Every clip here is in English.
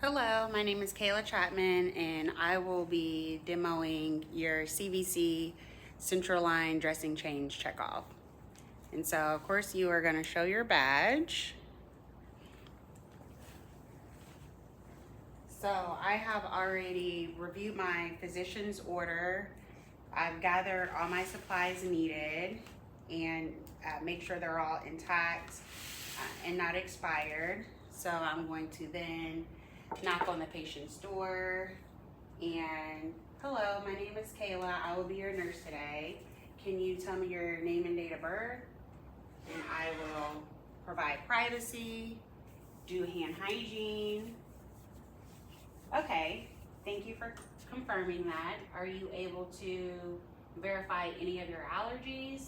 Hello, my name is Kayla Chapman and I will be demoing your CVC central line dressing change checkoff. And so of course you are going to show your badge. So I have already reviewed my physician's order. I've gathered all my supplies needed and make sure they're all intact and not expired. So I'm going to then knock on the patient's door and, hello, my name is Kayla. I will be your nurse today. Can you tell me your name and date of birth? And I will provide privacy, do hand hygiene. Okay, thank you for confirming that. Are you able to verify any of your allergies?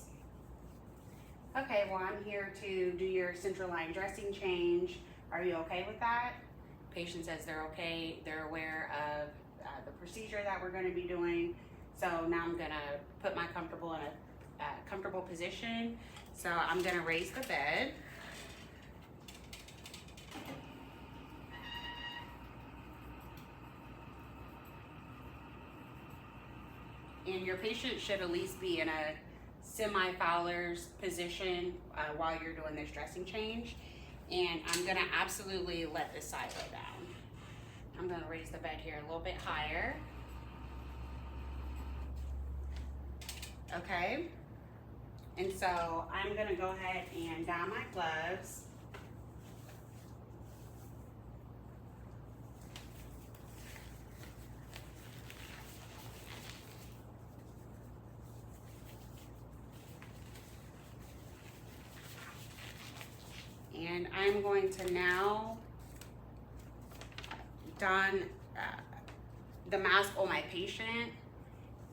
Okay, well, I'm here to do your central line dressing change. Are you okay with that? Patient says they're okay. They're aware of the procedure that we're going to be doing. So now I'm going to put my comfortable in a comfortable position. So I'm going to raise the bed. And your patient should at least be in a semi-Fowler's position while you're doing this dressing change. And I'm gonna absolutely let this side lay down. I'm gonna raise the bed here a little bit higher. Okay. And so I'm gonna go ahead and don my gloves. And I'm going to now don the mask on my patient.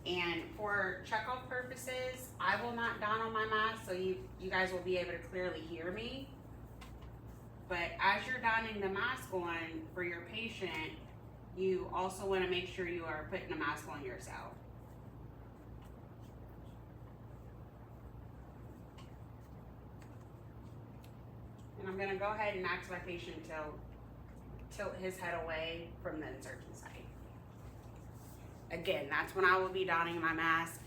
And for checkoff purposes, I will not don on my mask so you guys will be able to clearly hear me. But as you're donning the mask on for your patient, you also want to make sure you are putting the mask on yourself. And I'm gonna go ahead and ask my patient to tilt his head away from the insertion site. Again, that's when I will be donning my mask.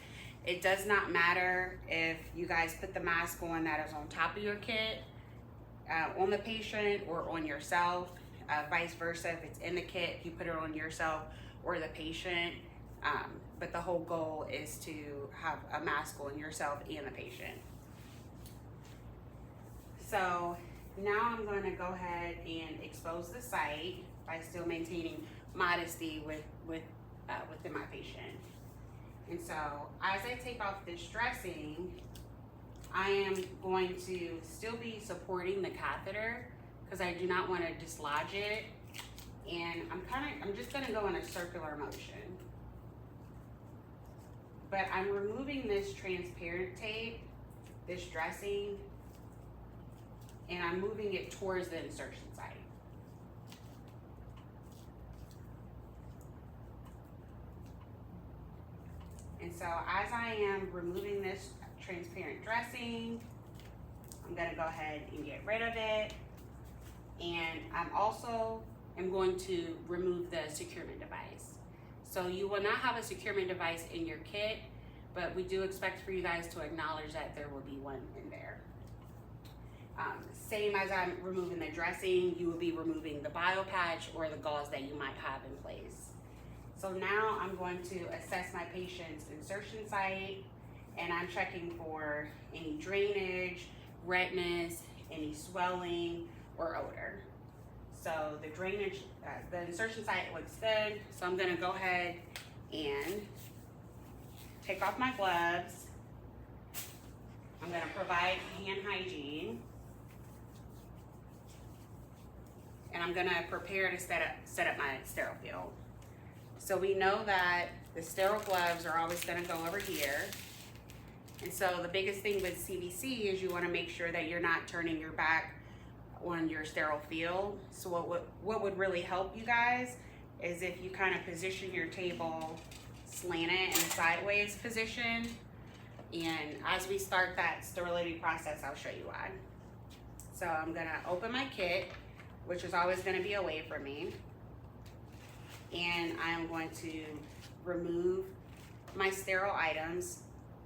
It does not matter if you guys put the mask on that is on top of your kit, on the patient or on yourself, vice versa. If it's in the kit, you put it on yourself or the patient. But the whole goal is to have a mask on yourself and the patient. So now I'm going to go ahead and expose the site by still maintaining modesty within my patient. And so as I take off this dressing, I am going to still be supporting the catheter because I do not want to dislodge it. And I'm just going to go in a circular motion. But I'm removing this transparent tape, this dressing, and I'm moving it towards the insertion site. And so as I am removing this transparent dressing, I'm gonna go ahead and get rid of it. And I'm also going to remove the securement device. So you will not have a securement device in your kit, but we do expect for you guys to acknowledge that there will be one in there. Same as I'm removing the dressing, you will be removing the bio patch or the gauze that you might have in place. So now I'm going to assess my patient's insertion site, and I'm checking for any drainage, redness, any swelling, or odor. So the drainage, the insertion site looks good. So I'm gonna go ahead and take off my gloves. I'm gonna provide hand hygiene. And I'm gonna prepare to set up my sterile field. So we know that the sterile gloves are always gonna go over here. And so the biggest thing with CVC is you wanna make sure that you're not turning your back on your sterile field. So what would really help you guys is if you kind of position your table slanted in a sideways position. And as we start that sterility process, I'll show you why. So I'm gonna open my kit, which is always gonna be away from me. and I'm going to remove my sterile items,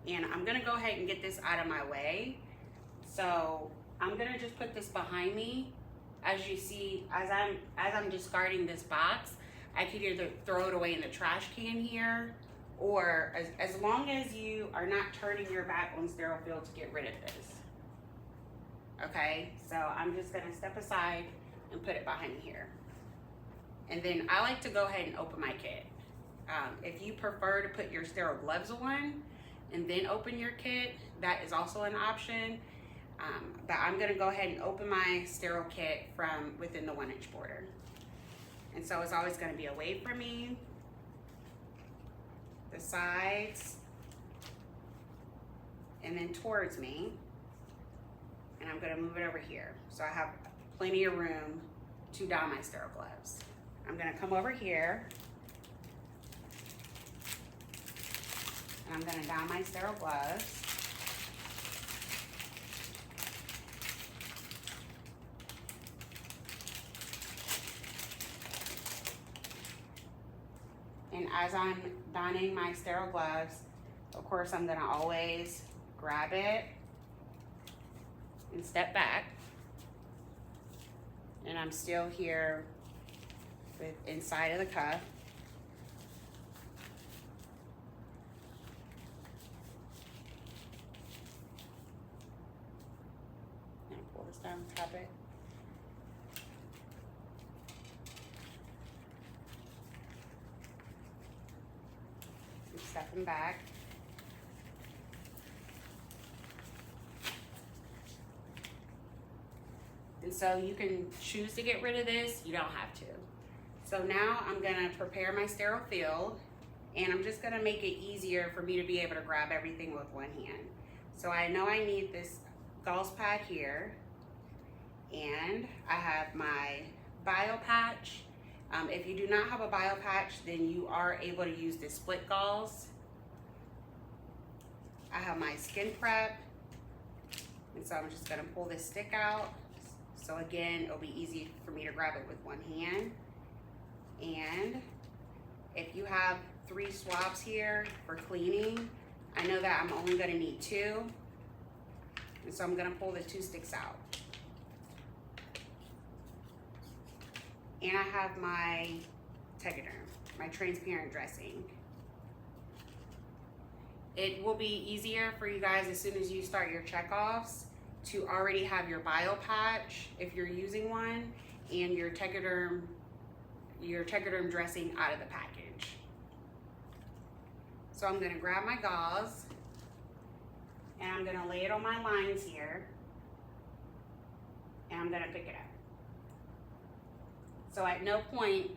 and I'm gonna go ahead and get this out of my way. So I'm gonna just put this behind me. As you see, as I'm discarding this box, I could either throw it away in the trash can here, or as long as you are not turning your back on sterile fill to get rid of this. Okay, so I'm just gonna step aside and put it behind me here. And then I like to go ahead and open my kit. If you prefer to put your sterile gloves on and then open your kit, that is also an option. But I'm gonna go ahead and open my sterile kit from within the 1-inch border. And so it's always gonna be away from me, the sides, and then towards me. And I'm gonna move it over here. So I have plenty of room to don my sterile gloves. I'm gonna come over here, and I'm gonna don my sterile gloves. And as I'm donning my sterile gloves, of course, I'm gonna always grab it and step back. And I'm still here with inside of the cuff. And pull this down, tap it. And stepping back. And so you can choose to get rid of this, you don't have to. So now I'm gonna prepare my sterile field, and I'm just gonna make it easier for me to be able to grab everything with one hand. So I know I need this gauze pad here, and I have my bio patch. If you do not have a bio patch, then you are able to use this split gauze. I have my skin prep, and so I'm just gonna pull this stick out. So again, it'll be easy for me to grab it with one hand. And if you have 3 swabs here for cleaning, I know that I'm only gonna need 2. And so I'm gonna pull the 2 sticks out. And I have my Tegaderm, my transparent dressing. It will be easier for you guys as soon as you start your checkoffs to already have your bio patch, if you're using one, and your Tegaderm dressing out of the package. So I'm gonna grab my gauze, and I'm gonna lay it on my lines here, and I'm gonna pick it up. So at no point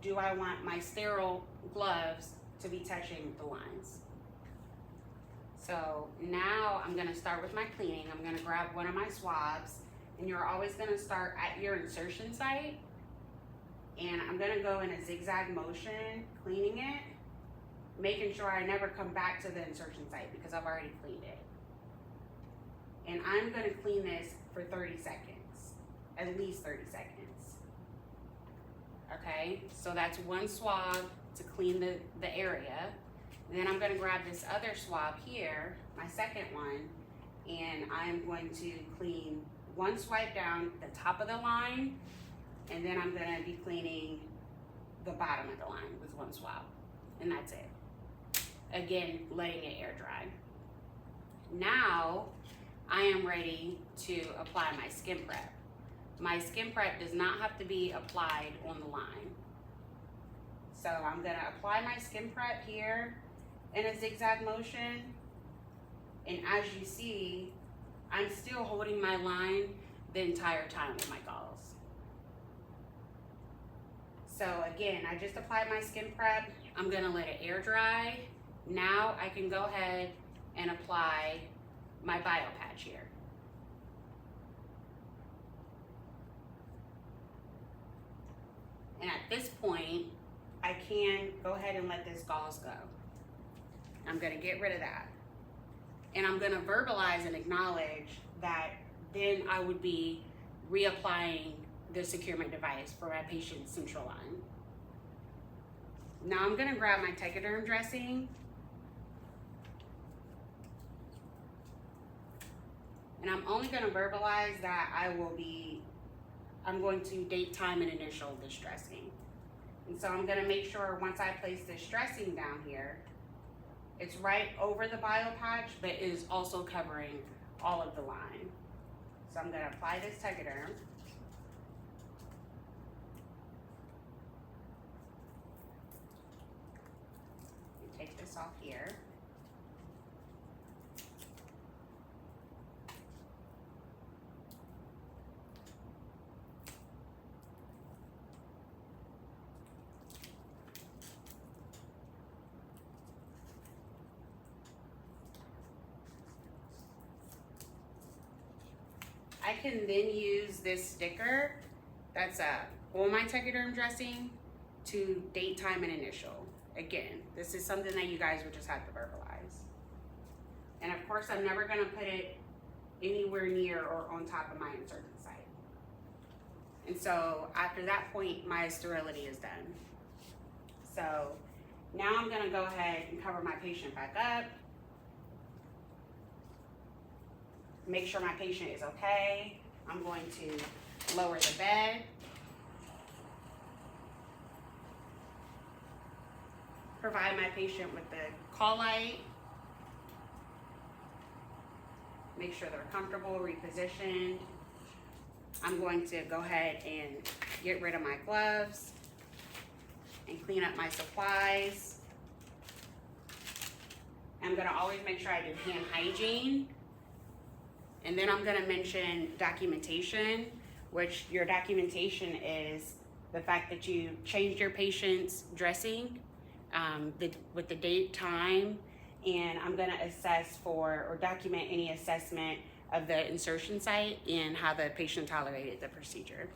do I want my sterile gloves to be touching the lines. So now I'm gonna start with my cleaning. I'm gonna grab one of my swabs, and you're always gonna start at your insertion site. And I'm gonna go in a zigzag motion, cleaning it, making sure I never come back to the insertion site because I've already cleaned it. And I'm gonna clean this for 30 seconds, at least 30 seconds. Okay, so that's one swab to clean the area. And then I'm gonna grab this other swab here, my second one, and I'm going to clean one swipe down the top of the line, and then I'm gonna be cleaning the bottom of the line with one swab, and that's it. Again, letting it air dry. Now, I am ready to apply my skin prep. My skin prep does not have to be applied on the line. So I'm gonna apply my skin prep here in a zigzag motion, and as you see, I'm still holding my line the entire time with my gauze. So again, I just applied my skin prep. I'm gonna let it air dry. Now I can go ahead and apply my bio patch here. And at this point, I can go ahead and let this gauze go. I'm gonna get rid of that. And I'm gonna verbalize and acknowledge that then I would be reapplying the securement device for my patient's central line. Now I'm gonna grab my Tegaderm dressing. And I'm only gonna verbalize that I'm going to date, time, and initial this dressing. And so I'm gonna make sure once I place this dressing down here, it's right over the bio patch, but is also covering all of the line. So I'm gonna apply this Tegaderm. Take this off here. I can then use this sticker that's on my Tegaderm dressing to date, time, and initial. Again, this is something that you guys would just have to verbalize. And of course, I'm never gonna put it anywhere near or on top of my insertion site. And so after that point, my sterility is done. So now I'm gonna go ahead and cover my patient back up. Make sure my patient is okay. I'm going to lower the bed. Provide my patient with the call light. Make sure they're comfortable, repositioned. I'm going to go ahead and get rid of my gloves and clean up my supplies. I'm gonna always make sure I do hand hygiene. And then I'm gonna mention documentation, which your documentation is the fact that you changed your patient's dressing with the date, time, and I'm gonna assess for or document any assessment of the insertion site and how the patient tolerated the procedure.